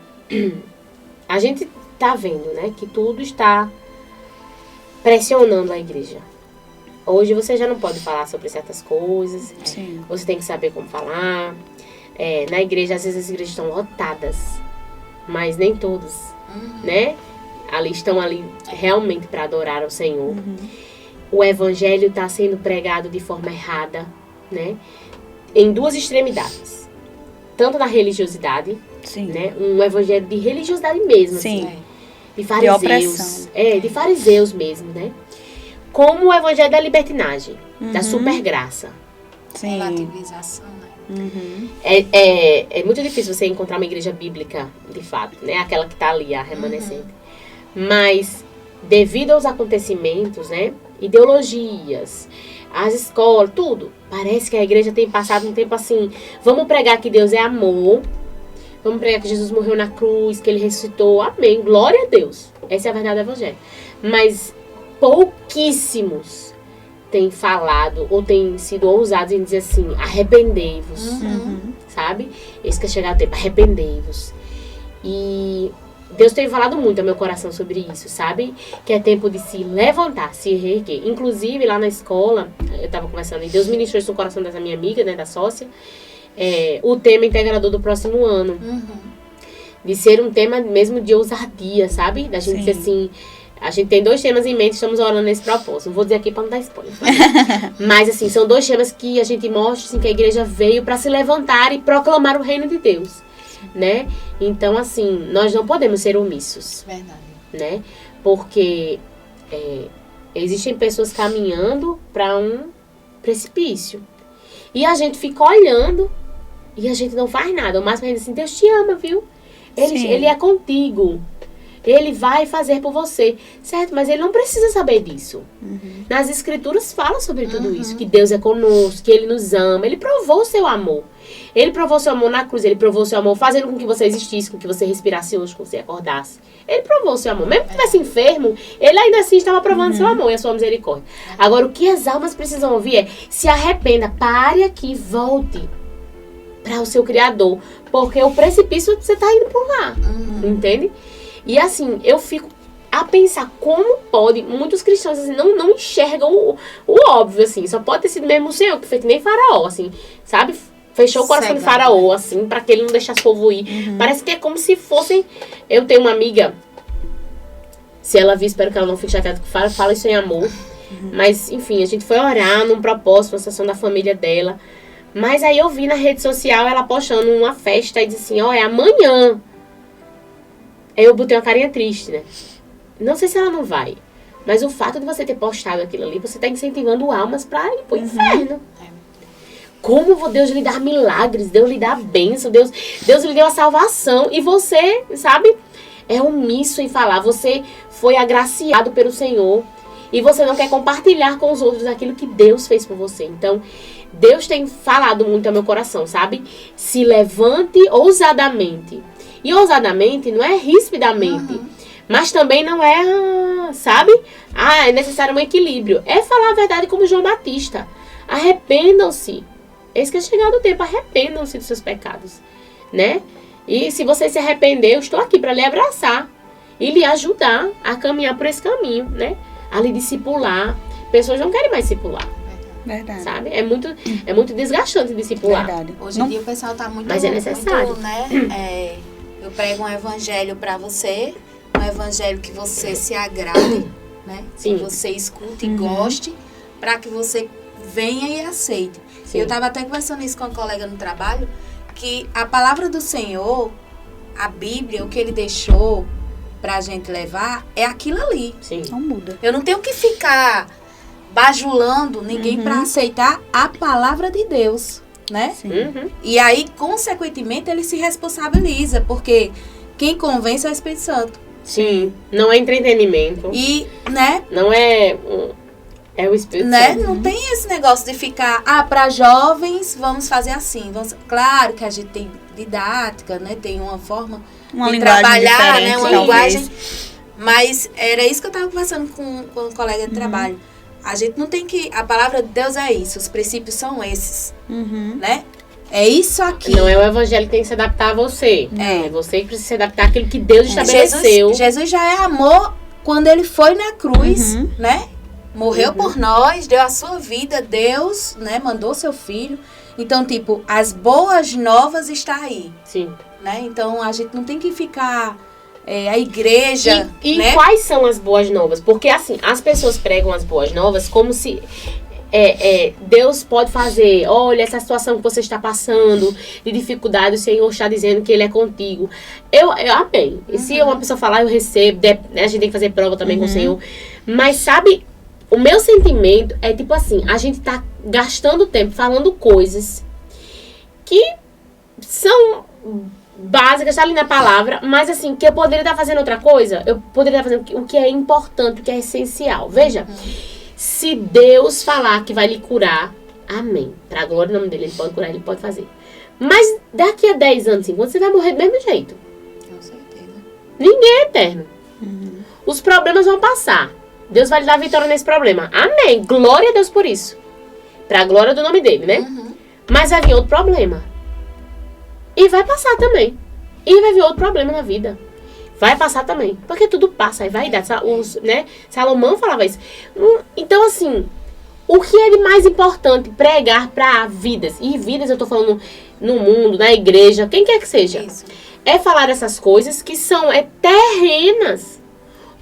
a gente tá vendo, né? Que tudo está pressionando a igreja. Hoje você já não pode falar sobre certas coisas. Sim. Você tem que saber como falar. Na igreja, às vezes as igrejas estão lotadas, mas nem todos, né? Estão ali realmente para adorar ao Senhor. O evangelho está sendo pregado de forma errada, né? Em duas extremidades. Tanto na religiosidade, né? Um evangelho de religiosidade mesmo, assim. De fariseus. De fariseus mesmo, né? Como o evangelho da libertinagem, da supergraça. Relativização, né? É muito difícil você encontrar uma igreja bíblica, de fato, né? Aquela que está ali, a remanescente. Mas, devido aos acontecimentos, né? Ideologias, as escolas, tudo. Parece que a igreja tem passado um tempo assim, vamos pregar que Deus é amor, vamos pregar que Jesus morreu na cruz, que Ele ressuscitou, amém, glória a Deus. Essa é a verdade do evangelho. Mas pouquíssimos têm falado ou têm sido ousados em dizer assim, arrependei-vos, sabe? Esse que é chegar o tempo, arrependei-vos. E Deus tem falado muito ao meu coração sobre isso, sabe? Que é tempo de se levantar, se reerguer. Inclusive, lá na escola, eu tava conversando e Deus ministrou isso no coração dessa minha amiga, né, da sócia, o tema integrador do próximo ano. De ser um tema mesmo de ousadia, sabe? Da gente dizer assim, a gente tem 2 temas em mente, estamos orando nesse propósito. Não vou dizer aqui para não dar spoiler. Mas, assim, são 2 temas que a gente mostra assim, que a igreja veio para se levantar e proclamar o reino de Deus, né? Então, assim, nós não podemos ser omissos. Verdade. Né? Porque existem pessoas caminhando para um precipício. E a gente fica olhando e a gente não faz nada. O máximo é assim, Deus te ama, viu? Ele é contigo. Ele vai fazer por você, certo? Mas ele não precisa saber disso. Nas escrituras fala sobre tudo isso, que Deus é conosco, que ele nos ama, ele provou o seu amor. Ele provou seu amor na cruz, ele provou seu amor fazendo com que você existisse, com que você respirasse hoje, com que você acordasse. Ele provou seu amor. Mesmo que estivesse enfermo, ele ainda assim estava provando seu amor e a sua misericórdia. Agora, o que as almas precisam ouvir é: se arrependa, pare aqui, volte para o seu Criador. Porque o precipício você está indo por lá. Entende? E assim, eu fico a pensar como pode, muitos cristãos assim, não enxergam o óbvio, assim. Só pode ter sido mesmo o Senhor, que foi que nem Faraó, assim, sabe? Fechou o coração de Faraó, assim, pra que ele não deixasse o povo ir. Parece que é como se fossem... Eu tenho uma amiga, se ela vir, espero que ela não fique chateada, que fala isso em amor. Mas, enfim, a gente foi orar num propósito, uma sessão da família dela. Mas aí eu vi na rede social ela postando uma festa e disse assim: ó, é amanhã. Aí eu botei uma carinha triste, né? Não sei se ela não vai. Mas o fato de você ter postado aquilo ali, você tá incentivando almas pra ir pro inferno. Como Deus lhe dá milagres, Deus lhe dá bênção, Deus lhe deu a salvação. E você, sabe, é omisso em falar. Você foi agraciado pelo Senhor. E você não quer compartilhar com os outros aquilo que Deus fez por você. Então, Deus tem falado muito ao meu coração, sabe? Se levante ousadamente. E ousadamente não é rispidamente. Mas também não é, sabe? É necessário um equilíbrio. É falar a verdade como João Batista. Arrependam-se. Eis que é chegado o tempo. Arrependam-se dos seus pecados. Né? E se você se arrepender, eu estou aqui para lhe abraçar. E lhe ajudar a caminhar por esse caminho, né? A lhe discipular. Pessoas não querem mais discipular. Verdade. Sabe? É muito desgastante discipular. Verdade. Hoje em dia o pessoal tá muito... Mas é necessário. Muito, né? Eu prego um evangelho para você, um evangelho que você se agrade, né? Sim. Que você escute e goste, para que você venha e aceite. Sim. Eu estava até conversando isso com uma colega no trabalho, que a palavra do Senhor, a Bíblia, o que Ele deixou pra gente levar, é aquilo ali. Sim. Não muda. Eu não tenho que ficar bajulando ninguém para aceitar a palavra de Deus, né? Sim. E aí, consequentemente, ele se responsabiliza, porque quem convence é o Espírito Santo. Sim. Não é entretenimento. E, né? Não é... É o Espírito Santo. Não tem esse negócio de ficar, para jovens, vamos fazer assim. Claro que a gente tem didática, né? Tem uma forma Uma de linguagem trabalhar, diferente, né? Uma talvez. linguagem. Mas era isso que eu estava conversando com um colega de trabalho. A gente não tem que... A palavra de Deus é isso. Os princípios são esses. Né? É isso aqui. Não é o evangelho que tem que se adaptar a você. É. É você que precisa se adaptar àquilo que Deus estabeleceu. Jesus já é amor quando ele foi na cruz, né? Morreu por nós, deu a sua vida, Deus, né? Mandou seu filho. Então, tipo, as boas novas estão aí. Sim. Né? Então, a gente não tem que ficar... a igreja, E né? quais são as boas novas? Porque, assim, as pessoas pregam as boas novas como se... Deus pode fazer, olha, essa situação que você está passando, de dificuldade, o Senhor está dizendo que Ele é contigo. Eu amém. E se uma pessoa falar, eu recebo, a gente tem que fazer prova também com o Senhor. Mas, sabe, o meu sentimento é tipo assim, a gente tá gastando tempo falando coisas que são básicas, tá ali na palavra, mas assim, que eu poderia estar fazendo outra coisa, eu poderia estar fazendo o que é importante, o que é essencial. Veja, se Deus falar que vai lhe curar, amém. Pra glória do nome dele, Ele pode curar, Ele pode fazer. Mas daqui a 10 anos, 5 anos, você vai morrer do mesmo jeito. Com certeza. Ninguém é eterno. Os problemas vão passar. Deus vai lhe dar vitória nesse problema. Amém. Glória a Deus por isso. Pra glória do nome dele, né? Mas vai vir outro problema. E vai passar também. E vai vir outro problema na vida. Vai passar também. Porque tudo passa. E vai dar. Né? Salomão falava isso. Então, assim, o que é de mais importante pregar para vidas? E vidas, eu tô falando no mundo, na igreja, quem quer que seja. Isso. É falar essas coisas que são terrenas.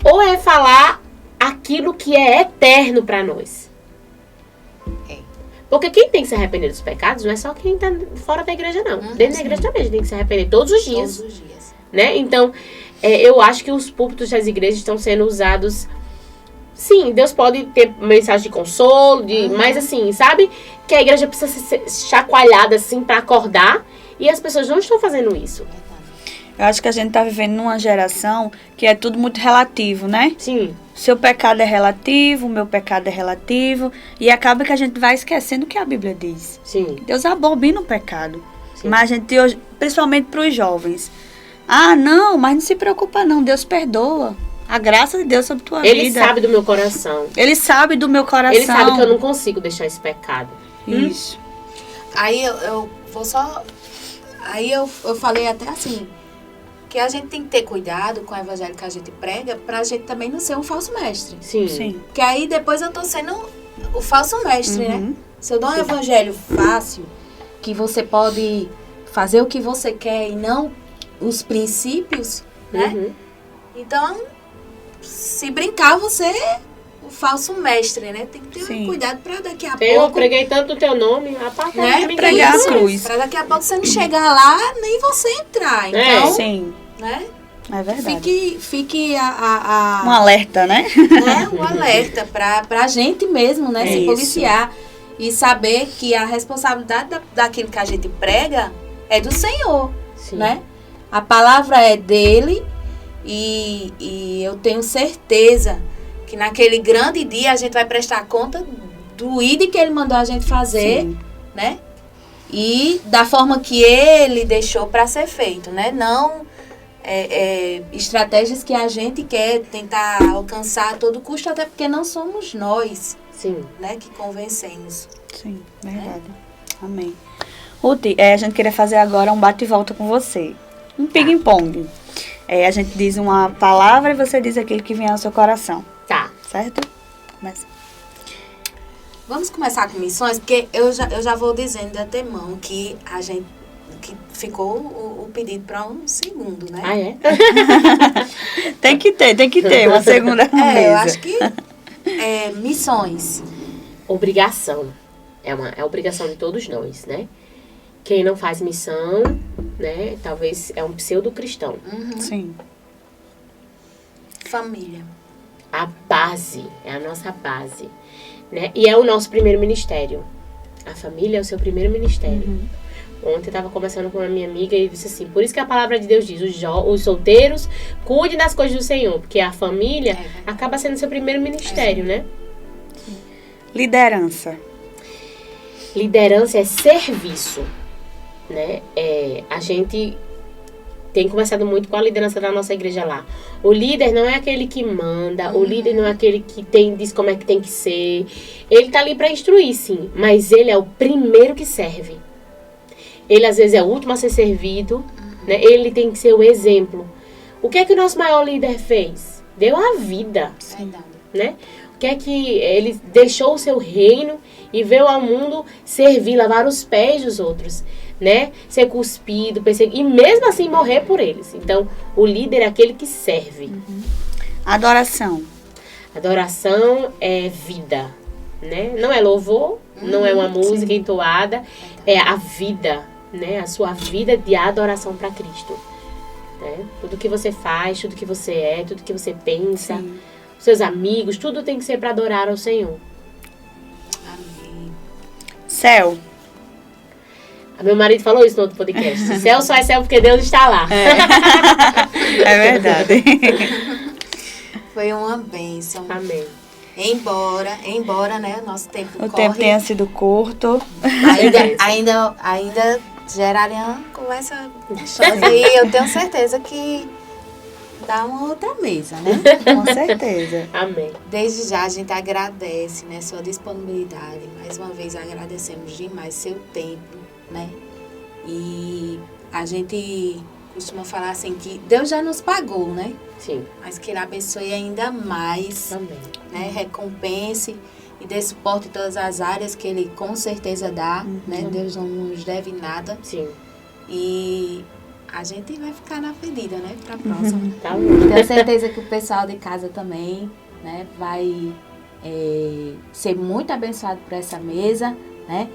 Ou é falar aquilo que é eterno para nós. Porque quem tem que se arrepender dos pecados não é só quem tá fora da igreja, não. Dentro da igreja também a gente tem que se arrepender todos os dias. Todos os dias. Né? Então, eu acho que os púlpitos das igrejas estão sendo usados... Sim, Deus pode ter mensagem de consolo, mas assim, sabe? Que a igreja precisa ser chacoalhada assim para acordar. E as pessoas não estão fazendo isso. Eu acho que a gente tá vivendo numa geração que é tudo muito relativo, né? Sim, Seu pecado é relativo, o meu pecado é relativo. E acaba que a gente vai esquecendo o que a Bíblia diz. sim. Deus abomina o pecado. Sim. Mas a gente hoje, principalmente para os jovens. Ah, não, mas não se preocupa não, Deus perdoa. A graça de Deus sobre tua Ele vida. sabe do meu coração. Ele sabe do meu coração. Ele sabe que eu não consigo deixar esse pecado. Isso. Aí eu vou só... Aí eu falei até assim, que a gente tem que ter cuidado com o evangelho que a gente prega, pra gente também não ser um falso mestre. Sim. Sim. Porque aí depois eu tô sendo o falso mestre, né? Uhum. Se eu dou um evangelho fácil, que você pode fazer o que você quer e não os princípios, né? Uhum. Então, se brincar, você é o falso mestre, né? Tem que ter Sim. um cuidado pra daqui a Eu pouco... preguei tanto o teu nome, aparta Né? de mim. Pregar Isso, a cruz. pra daqui a pouco você não chegar lá, nem você entrar. Então, Sim, né? é verdade. Fique Um alerta, né? né, um alerta pra gente mesmo, né? É Se isso. policiar e saber que a responsabilidade daquilo que a gente prega é do Senhor, Sim. né? A palavra é dele e eu tenho certeza que naquele grande dia a gente vai prestar conta do ID que ele mandou a gente fazer, Sim. né? E da forma que ele deixou para ser feito, né? Não estratégias que a gente quer tentar alcançar a todo custo, até porque não somos nós, Sim. né, que convencemos. Sim, verdade. Amém. Ruth, a gente queria fazer agora um bate e volta com você. Um ping-pong. A gente diz uma palavra e você diz aquilo que vem ao seu coração. Tá. Certo? Começa. Vamos começar com missões, porque eu já vou dizendo de antemão que a gente que ficou o pedido para um segundo, né? Ah, é? Tem que ter uma segunda mesa. Eu acho que missões. Obrigação. É obrigação de todos nós, né? Quem não faz missão, né? Talvez é um pseudo-cristão. Sim. Família. A base, é a nossa base, né? E é o nosso primeiro ministério. A família é o seu primeiro ministério. Ontem eu estava conversando com uma minha amiga e disse assim, por isso que a palavra de Deus diz, os solteiros cuidem das coisas do Senhor, porque a família acaba sendo seu primeiro ministério, né? Liderança. Liderança é serviço, né? A gente tem conversado muito com a liderança da nossa igreja lá. O líder não é aquele que manda, o líder não é aquele que diz como é que tem que ser. Ele tá ali para instruir, sim, mas ele é o primeiro que serve. Ele às vezes é o último a ser servido, né? Ele tem que ser o exemplo. O que é que o nosso maior líder fez? Deu a vida, né? O que é que ele deixou o seu reino e veio ao mundo servir, lavar os pés dos outros, né? Ser cuspido, perseguido, e mesmo assim morrer por eles. Então, o líder é aquele que serve. Adoração. Adoração é vida, né? Não é louvor, não é uma música entoada, é a vida, né? A sua vida de adoração para Cristo, né? Tudo que você faz, tudo que você é, tudo que você pensa, Sim. seus amigos, tudo tem que ser para adorar ao Senhor. Amém. Céu. Meu marido falou isso no outro podcast. Céu só é céu porque Deus está lá. É verdade. Foi uma bênção. Amém. Embora, né, o nosso tempo O corre, tempo tenha sido curto. ainda geraria uma conversa gostosa e eu tenho certeza que dá uma outra mesa, né? Com certeza. Amém. Desde já a gente agradece, né, sua disponibilidade. Mais uma vez agradecemos demais seu tempo, né? E a gente costuma falar assim que Deus já nos pagou, né? Sim. Mas que Ele abençoe ainda mais, Amém. né? Recompense e dê suporte em todas as áreas que Ele com certeza dá, né? Deus não nos deve nada. Sim. E a gente vai ficar na pedida, né? Pra próxima. Tá bom. Tenho certeza que o pessoal de casa também, né? Vai ser muito abençoado por essa mesa, né?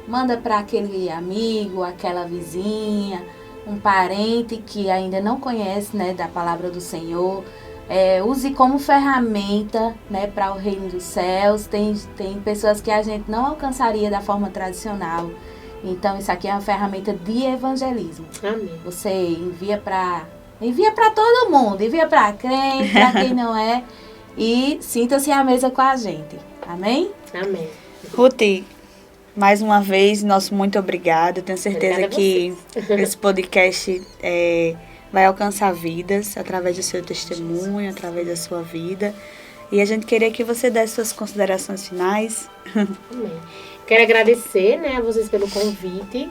Manda para aquele amigo, aquela vizinha, um parente que ainda não conhece, né, da palavra do Senhor. Use como ferramenta, né, para o reino dos céus. Tem pessoas que a gente não alcançaria da forma tradicional. Então, isso aqui é uma ferramenta de evangelismo. Amém. Você envia para todo mundo, envia para crente, para quem não é, e sinta-se à mesa com a gente. Amém? Amém. Ruth, mais uma vez, nosso muito obrigado. Eu tenho certeza Obrigada a que esse podcast vai alcançar vidas através do seu testemunho, através da sua vida. E a gente queria que você desse suas considerações finais. Amém. Quero agradecer, né, a vocês pelo convite.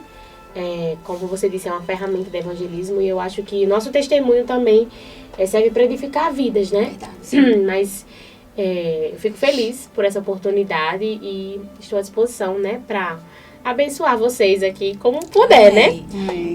Como você disse, é uma ferramenta de evangelismo e eu acho que nosso testemunho também serve para edificar vidas, né? Verdade. Mas eu fico feliz por essa oportunidade e estou à disposição, né, para abençoar vocês aqui como puder, né?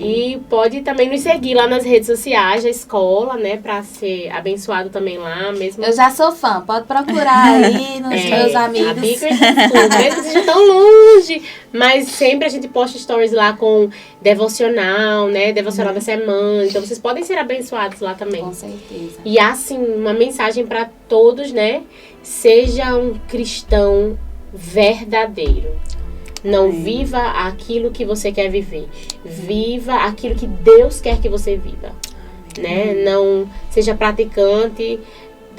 E pode também nos seguir lá nas redes sociais da escola, né, para ser abençoado também lá mesmo. Eu já sou fã, pode procurar aí nos meus amigos. A Bicker's School, mesmo que seja tão longe, mas sempre a gente posta stories lá com devocional, né, devocional da semana, então vocês podem ser abençoados lá também. Com certeza. E assim, uma mensagem para todos, né, seja um cristão verdadeiro. Não viva aquilo que você quer viver. Viva aquilo que Deus quer que você viva. Né? Não seja praticante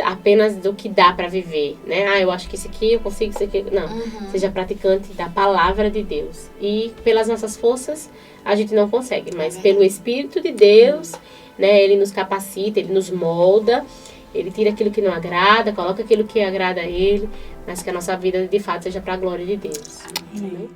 apenas do que dá para viver. Né? Eu acho que isso aqui eu consigo, isso aqui... Não. Seja praticante da palavra de Deus. E pelas nossas forças a gente não consegue. Mas pelo Espírito de Deus, né, Ele nos capacita, Ele nos molda. Ele tira aquilo que não agrada, coloca aquilo que agrada a Ele, mas que a nossa vida, de fato, seja para a glória de Deus. Amém.